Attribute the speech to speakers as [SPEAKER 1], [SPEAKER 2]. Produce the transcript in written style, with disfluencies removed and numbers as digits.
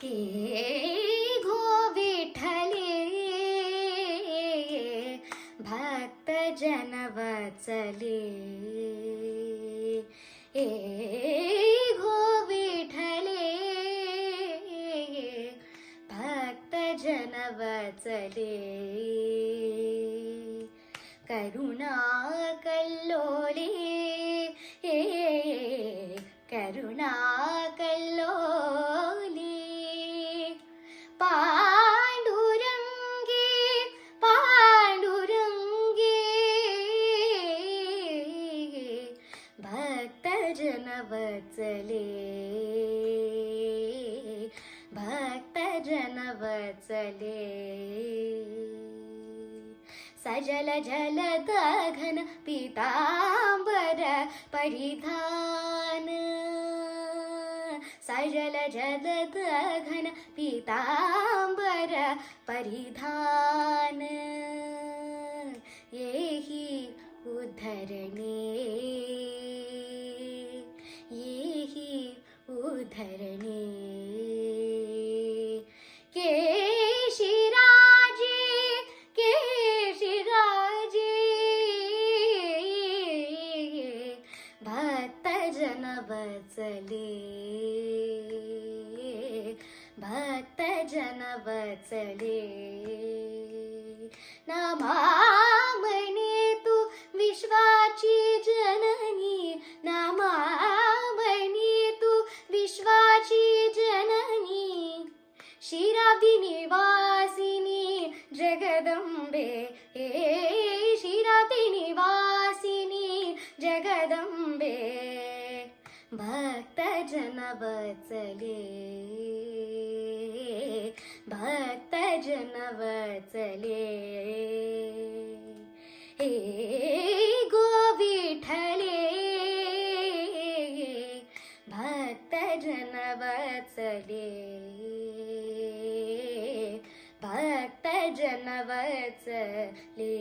[SPEAKER 1] के घो विठले भक्त जन वत्सले घो विठले भक्त जन वत्सले करुणा कल्लोले करुणा कल्लोले पांडुरंगे पांडुरंगे भक्त जन वत्सले भक्त जन वत्सले सजल जलद घन पीतांबर परिधान सजल जलद घन पीतांबर परिधान येहि उद्धरणे येहि उद्धरणे भक्त जन वत्सले भक्त जन वत्सले नामामणे तू विश्वाची जननी नामामणे तू विश्वाची जननी क्षीराब्दी निवासिनी जगदंबे क्षीराब्दी निवासिनी जगदंबे भक्त जन वत्सले भक्त जन वत्सले गो विठले भक्त जन वत्सले भक्त जन वत्सले